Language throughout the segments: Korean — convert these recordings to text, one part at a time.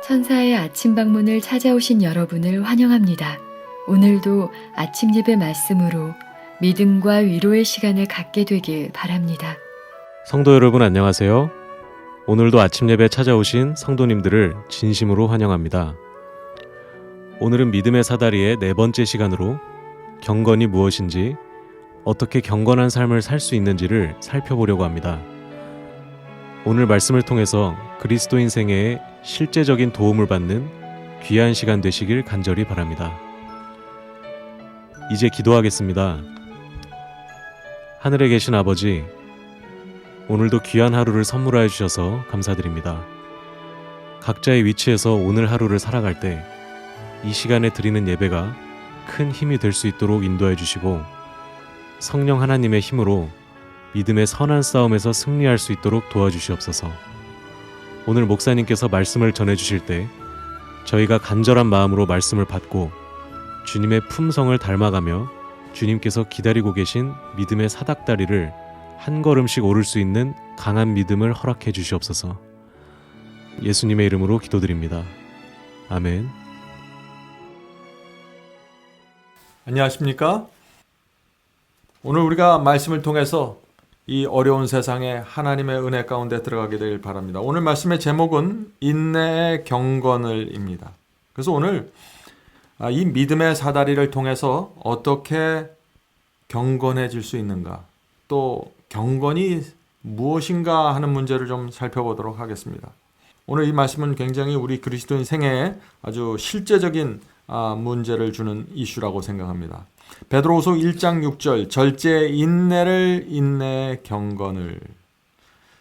천사의 아침 방문을 찾아오신 여러분을 환영합니다. 오늘도 아침 예배 말씀으로 믿음과 위로의 시간을 갖게 되길 바랍니다. 성도 여러분 안녕하세요. 오늘도 아침 예배 찾아오신 성도님들을 진심으로 환영합니다. 오늘은 믿음의 사다리의 네 번째 시간으로 경건이 무엇인지, 어떻게 경건한 삶을 살 수 있는지를 살펴보려고 합니다. 오늘 말씀을 통해서 그리스도인 생애에 실제적인 도움을 받는 귀한 시간 되시길 간절히 바랍니다. 이제 기도하겠습니다. 하늘에 계신 아버지, 오늘도 귀한 하루를 선물하여 주셔서 감사드립니다. 각자의 위치에서 오늘 하루를 살아갈 때 이 시간에 드리는 예배가 큰 힘이 될 수 있도록 인도해 주시고, 성령 하나님의 힘으로 믿음의 선한 싸움에서 승리할 수 있도록 도와주시옵소서. 오늘 목사님께서 말씀을 전해주실 때 저희가 간절한 마음으로 말씀을 받고 주님의 품성을 닮아가며 주님께서 기다리고 계신 믿음의 사닥다리를 한 걸음씩 오를 수 있는 강한 믿음을 허락해 주시옵소서. 예수님의 이름으로 기도드립니다. 아멘. 안녕하십니까? 오늘 우리가 말씀을 통해서 이 어려운 세상에 하나님의 은혜 가운데 들어가게 되길 바랍니다. 오늘 말씀의 제목은 인내의 경건을입니다. 그래서 오늘 이 믿음의 사다리를 통해서 어떻게 경건해질 수 있는가, 또 경건이 무엇인가 하는 문제를 좀 살펴보도록 하겠습니다. 오늘 이 말씀은 굉장히 우리 그리스도인 생애에 아주 실제적인 문제를 주는 이슈라고 생각합니다. 베드로후서 1장 6절, 절제 인내를 인내의 경건을.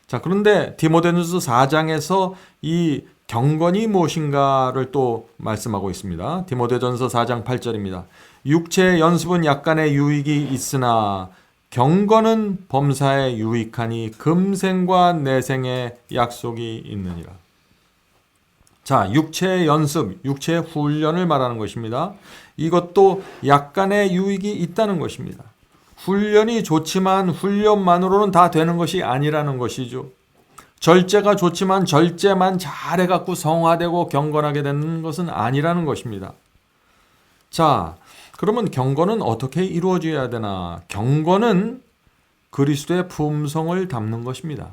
자, 그런데 디모데전서 4장에서 이 경건이 무엇인가를 또 말씀하고 있습니다. 디모데전서 4장 8절입니다. 육체의 연습은 약간의 유익이 있으나 경건은 범사에 유익하니 금생과 내생의 약속이 있느니라. 자, 육체의 연습, 육체의 훈련을 말하는 것입니다. 이것도 약간의 유익이 있다는 것입니다. 훈련이 좋지만 훈련만으로는 다 되는 것이 아니라는 것이죠. 절제가 좋지만 절제만 잘해갖고 성화되고 경건하게 되는 것은 아니라는 것입니다. 자, 그러면 경건은 어떻게 이루어져야 되나? 경건은 그리스도의 품성을 담는 것입니다.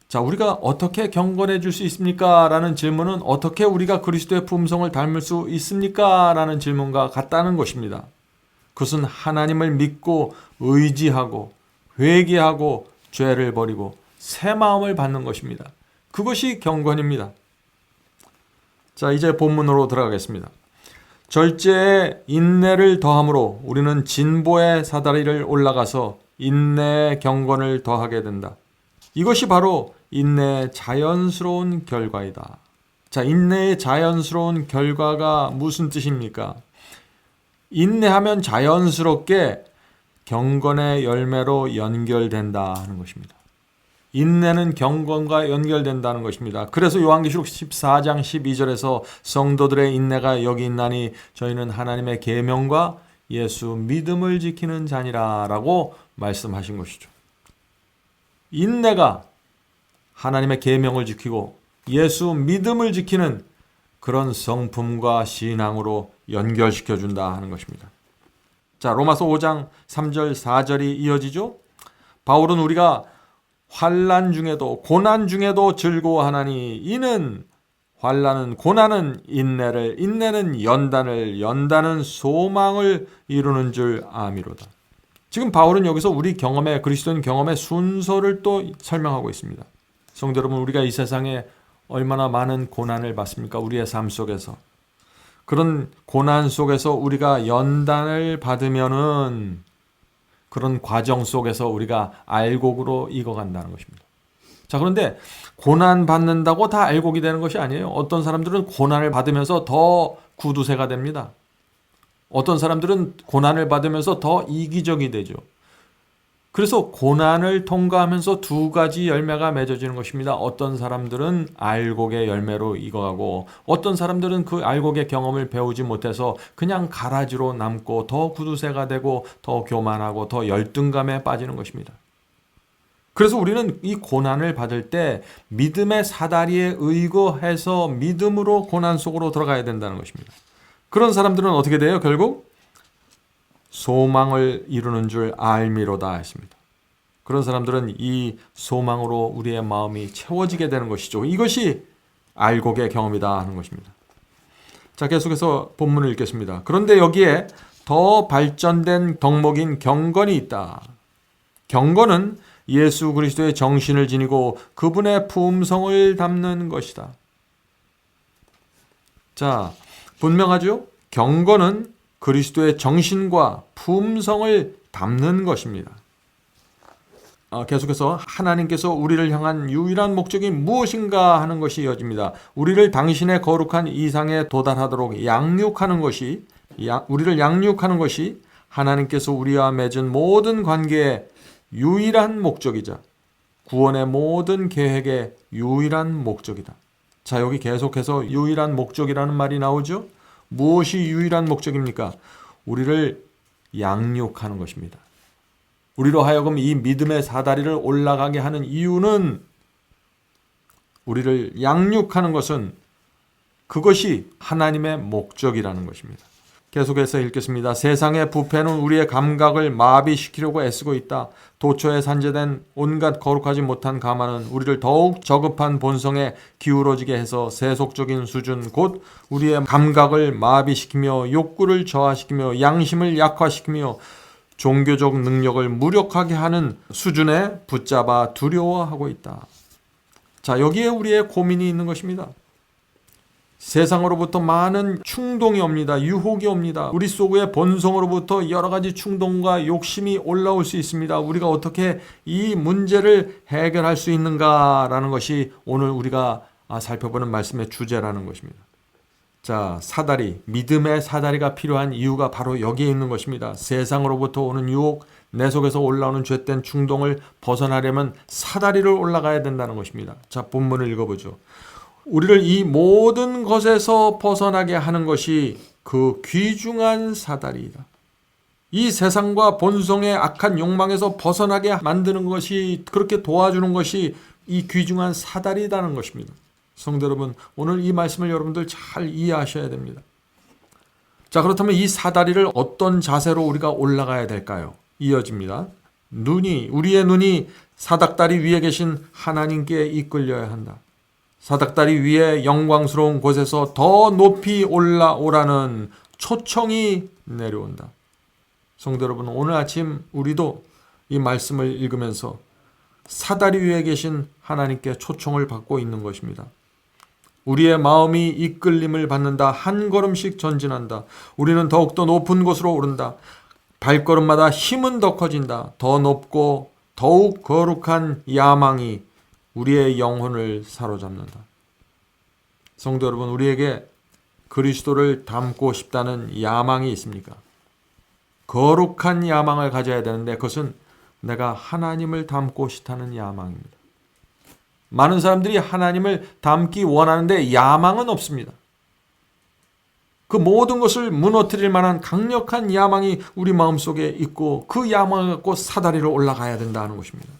자, 우리가 어떻게 경건해질 수 있습니까? 라는 질문은 어떻게 우리가 그리스도의 품성을 닮을 수 있습니까? 라는 질문과 같다는 것입니다. 그것은 하나님을 믿고 의지하고 회개하고 죄를 버리고 새 마음을 받는 것입니다. 그것이 경건입니다. 자, 이제 본문으로 들어가겠습니다. 절제에 인내를 더함으로 우리는 진보의 사다리를 올라가서 인내의 경건을 더하게 된다. 이것이 바로 인내의 자연스러운 결과이다. 자, 인내의 자연스러운 결과가 무슨 뜻입니까? 인내하면 자연스럽게 경건의 열매로 연결된다 하는 것입니다. 인내는 경건과 연결된다는 것입니다. 그래서 요한계시록 14장 12절에서 성도들의 인내가 여기 있나니 저희는 하나님의 계명과 예수 믿음을 지키는 자니라 라고 말씀하신 것이죠. 인내가 하나님의 계명을 지키고 예수 믿음을 지키는 그런 성품과 신앙으로 연결시켜준다 하는 것입니다. 자, 로마서 5장 3절 4절이 이어지죠. 바울은 우리가 환난 중에도 고난 중에도 즐거워하나니 이는 환난은 고난은 인내를, 인내는 연단을, 연단은 소망을 이루는 줄 아미로다. 지금 바울은 여기서 우리 경험의, 그리스도인 경험의 순서를 또 설명하고 있습니다. 성도 여러분, 우리가 이 세상에 얼마나 많은 고난을 받습니까? 우리의 삶 속에서. 그런 고난 속에서 우리가 연단을 받으면은 그런 과정 속에서 우리가 알곡으로 익어간다는 것입니다. 자, 그런데 고난 받는다고 다 알곡이 되는 것이 아니에요. 어떤 사람들은 고난을 받으면서 더 구두쇠가 됩니다. 어떤 사람들은 고난을 받으면서 더 이기적이 되죠. 그래서 고난을 통과하면서 두 가지 열매가 맺어지는 것입니다. 어떤 사람들은 알곡의 열매로 익어가고 어떤 사람들은 그 알곡의 경험을 배우지 못해서 그냥 가라지로 남고 더 구두쇠가 되고 더 교만하고 더 열등감에 빠지는 것입니다. 그래서 우리는 이 고난을 받을 때 믿음의 사다리에 의거해서 믿음으로 고난 속으로 들어가야 된다는 것입니다. 그런 사람들은 어떻게 돼요? 결국 소망을 이루는 줄 알미로다 했습니다. 그런 사람들은 이 소망으로 우리의 마음이 채워지게 되는 것이죠. 이것이 알곡의 경험이다 하는 것입니다. 자, 계속해서 본문을 읽겠습니다. 그런데 여기에 더 발전된 덕목인 경건이 있다. 경건은 예수 그리스도의 정신을 지니고 그분의 품성을 담는 것이다. 자, 분명하죠? 경건은 그리스도의 정신과 품성을 담는 것입니다. 계속해서 하나님께서 우리를 향한 유일한 목적이 무엇인가 하는 것이 이어집니다. 우리를 당신의 거룩한 이상에 도달하도록 양육하는 것이, 우리를 양육하는 것이 하나님께서 우리와 맺은 모든 관계의 유일한 목적이자 구원의 모든 계획의 유일한 목적이다. 자, 여기 계속해서 유일한 목적이라는 말이 나오죠. 무엇이 유일한 목적입니까? 우리를 양육하는 것입니다. 우리로 하여금 이 믿음의 사다리를 올라가게 하는 이유는, 우리를 양육하는 것은 그것이 하나님의 목적이라는 것입니다. 계속해서 읽겠습니다. 세상의 부패는 우리의 감각을 마비시키려고 애쓰고 있다. 도처에 산재된 온갖 거룩하지 못한 가마는 우리를 더욱 저급한 본성에 기울어지게 해서 세속적인 수준, 곧 우리의 감각을 마비시키며 욕구를 저하시키며 양심을 약화시키며 종교적 능력을 무력하게 하는 수준에 붙잡아 두려워하고 있다. 자, 여기에 우리의 고민이 있는 것입니다. 세상으로부터 많은 충동이 옵니다. 유혹이 옵니다. 우리 속의 본성으로부터 여러 가지 충동과 욕심이 올라올 수 있습니다. 우리가 어떻게 이 문제를 해결할 수 있는가라는 것이 오늘 우리가 살펴보는 말씀의 주제라는 것입니다. 자, 사다리, 믿음의 사다리가 필요한 이유가 바로 여기에 있는 것입니다. 세상으로부터 오는 유혹, 내 속에서 올라오는 죄된 충동을 벗어나려면 사다리를 올라가야 된다는 것입니다. 자, 본문을 읽어보죠. 우리를 이 모든 것에서 벗어나게 하는 것이 그 귀중한 사다리이다. 이 세상과 본성의 악한 욕망에서 벗어나게 만드는 것이, 그렇게 도와주는 것이 이 귀중한 사다리라는 것입니다. 성도 여러분, 오늘 이 말씀을 여러분들 잘 이해하셔야 됩니다. 자, 그렇다면 이 사다리를 어떤 자세로 우리가 올라가야 될까요? 이어집니다. 우리의 눈이 사닥다리 위에 계신 하나님께 이끌려야 한다. 사닥다리 위에 영광스러운 곳에서 더 높이 올라오라는 초청이 내려온다. 성도 여러분, 오늘 아침 우리도 이 말씀을 읽으면서 사다리 위에 계신 하나님께 초청을 받고 있는 것입니다. 우리의 마음이 이끌림을 받는다. 한 걸음씩 전진한다. 우리는 더욱더 높은 곳으로 오른다. 발걸음마다 힘은 더 커진다. 더 높고 더욱 거룩한 야망이 우리의 영혼을 사로잡는다. 성도 여러분, 우리에게 그리스도를 닮고 싶다는 야망이 있습니까? 거룩한 야망을 가져야 되는데 그것은 내가 하나님을 닮고 싶다는 야망입니다. 많은 사람들이 하나님을 닮기 원하는데 야망은 없습니다. 그 모든 것을 무너뜨릴 만한 강력한 야망이 우리 마음속에 있고 그 야망을 갖고 사다리로 올라가야 된다는 것입니다.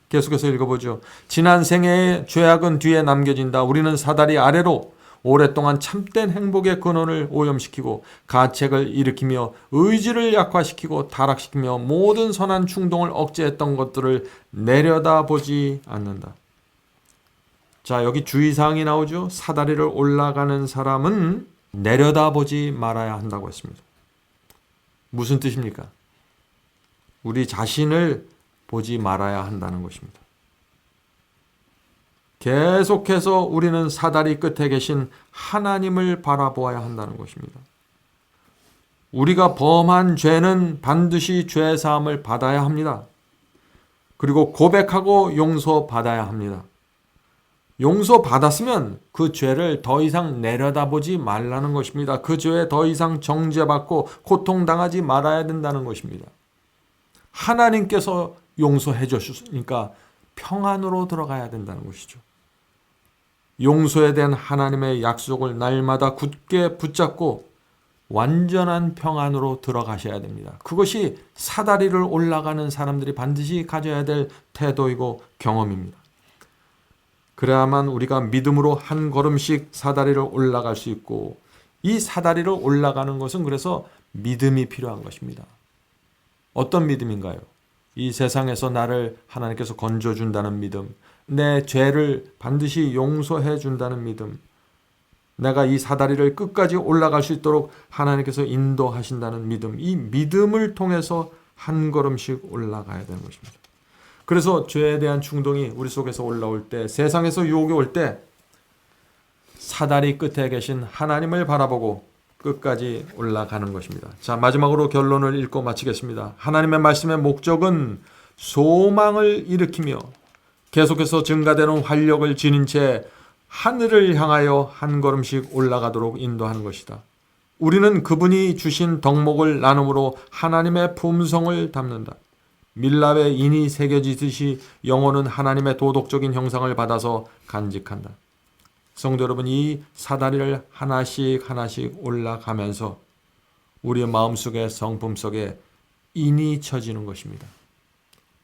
계속해서 읽어보죠. 지난 생애의 죄악은 뒤에 남겨진다. 우리는 사다리 아래로 오랫동안 참된 행복의 근원을 오염시키고 가책을 일으키며 의지를 약화시키고 타락시키며 모든 선한 충동을 억제했던 것들을 내려다보지 않는다. 자, 여기 주의사항이 나오죠. 사다리를 올라가는 사람은 내려다보지 말아야 한다고 했습니다. 무슨 뜻입니까? 우리 자신을 보지 말아야 한다는 것입니다. 계속해서 우리는 사다리 끝에 계신 하나님을 바라보아야 한다는 것입니다. 우리가 범한 죄는 반드시 죄사함을 받아야 합니다. 그리고 고백하고 용서받아야 합니다. 용서받았으면 그 죄를 더 이상 내려다보지 말라는 것입니다. 그 죄에 더 이상 정죄받고 고통당하지 말아야 된다는 것입니다. 하나님께서 용서해 주셨으니까 평안으로 들어가야 된다는 것이죠. 용서에 대한 하나님의 약속을 날마다 굳게 붙잡고 완전한 평안으로 들어가셔야 됩니다. 그것이 사다리를 올라가는 사람들이 반드시 가져야 될 태도이고 경험입니다. 그래야만 우리가 믿음으로 한 걸음씩 사다리를 올라갈 수 있고, 이 사다리를 올라가는 것은 그래서 믿음이 필요한 것입니다. 어떤 믿음인가요? 이 세상에서 나를 하나님께서 건져준다는 믿음, 내 죄를 반드시 용서해 준다는 믿음, 내가 이 사다리를 끝까지 올라갈 수 있도록 하나님께서 인도하신다는 믿음, 이 믿음을 통해서 한 걸음씩 올라가야 되는 것입니다. 그래서 죄에 대한 충동이 우리 속에서 올라올 때, 세상에서 유혹이 올 때 사다리 끝에 계신 하나님을 바라보고 끝까지 올라가는 것입니다. 자, 마지막으로 결론을 읽고 마치겠습니다. 하나님의 말씀의 목적은 소망을 일으키며 계속해서 증가되는 활력을 지닌 채 하늘을 향하여 한 걸음씩 올라가도록 인도하는 것이다. 우리는 그분이 주신 덕목을 나눔으로 하나님의 품성을 담는다. 밀랍에 인이 새겨지듯이 영혼은 하나님의 도덕적인 형상을 받아서 간직한다. 성도 여러분, 이 사다리를 하나씩 하나씩 올라가면서 우리의 마음속에 성품 속에 인이 쳐지는 것입니다.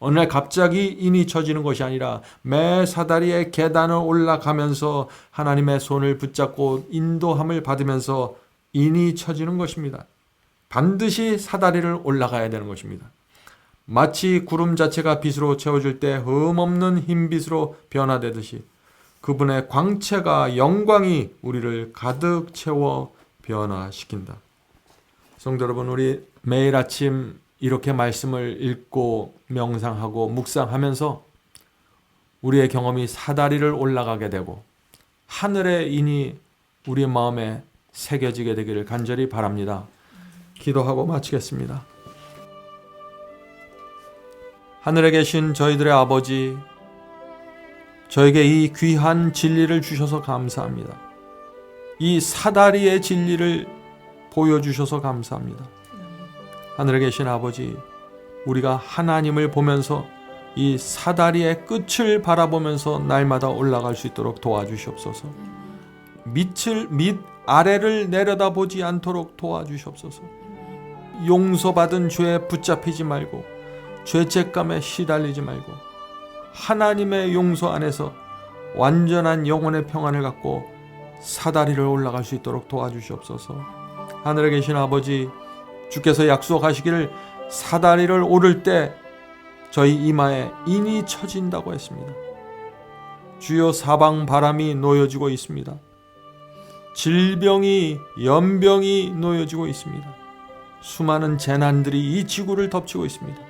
어느 날 갑자기 인이 쳐지는 것이 아니라 매 사다리의 계단을 올라가면서 하나님의 손을 붙잡고 인도함을 받으면서 인이 쳐지는 것입니다. 반드시 사다리를 올라가야 되는 것입니다. 마치 구름 자체가 빛으로 채워질 때 흠없는 흰빛으로 변화되듯이 그분의 광채가, 영광이 우리를 가득 채워 변화시킨다. 성도 여러분, 우리 매일 아침 이렇게 말씀을 읽고 명상하고 묵상하면서 우리의 경험이 사다리를 올라가게 되고 하늘의 인이 우리의 마음에 새겨지게 되기를 간절히 바랍니다. 기도하고 마치겠습니다. 하늘에 계신 저희들의 아버지, 저에게 이 귀한 진리를 주셔서 감사합니다. 이 사다리의 진리를 보여주셔서 감사합니다. 하늘에 계신 아버지, 우리가 하나님을 보면서 이 사다리의 끝을 바라보면서 날마다 올라갈 수 있도록 도와주시옵소서. 밑 아래를 내려다보지 않도록 도와주시옵소서. 용서받은 죄에 붙잡히지 말고 죄책감에 시달리지 말고 하나님의 용서 안에서 완전한 영혼의 평안을 갖고 사다리를 올라갈 수 있도록 도와주시옵소서. 하늘에 계신 아버지, 주께서 약속하시기를 사다리를 오를 때 저희 이마에 인이 쳐진다고 했습니다. 주여, 사방 바람이 놓여지고 있습니다. 질병이, 연병이 놓여지고 있습니다. 수많은 재난들이 이 지구를 덮치고 있습니다.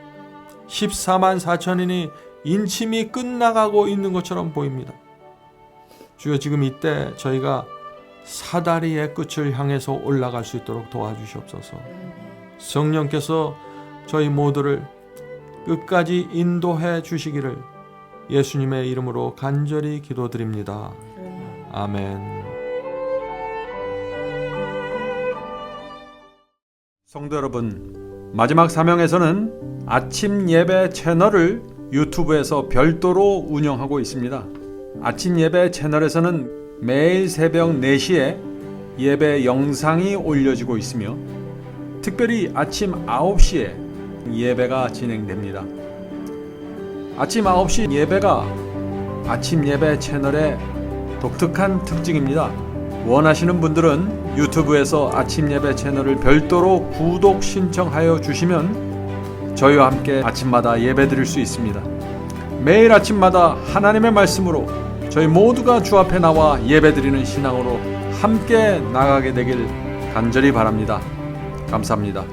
14만 4천인이 인침이 끝나가고 있는 것처럼 보입니다. 주여, 지금 이때 저희가 사다리의 끝을 향해서 올라갈 수 있도록 도와주시옵소서. 성령께서 저희 모두를 끝까지 인도해 주시기를 예수님의 이름으로 간절히 기도드립니다. 아멘. 성도 여러분, 마지막 사명에서는 아침 예배 채널을 유튜브에서 별도로 운영하고 있습니다. 아침 예배 채널에서는 매일 새벽 4시에 예배 영상이 올려지고 있으며 특별히 아침 9시에 예배가 진행됩니다. 아침 9시 예배가 아침 예배 채널의 독특한 특징입니다. 원하시는 분들은 유튜브에서 아침 예배 채널을 별도로 구독 신청하여 주시면 저희와 함께 아침마다 예배 드릴 수 있습니다. 매일 아침마다 하나님의 말씀으로 저희 모두가 주 앞에 나와 예배 드리는 신앙으로 함께 나가게 되길 간절히 바랍니다. 감사합니다.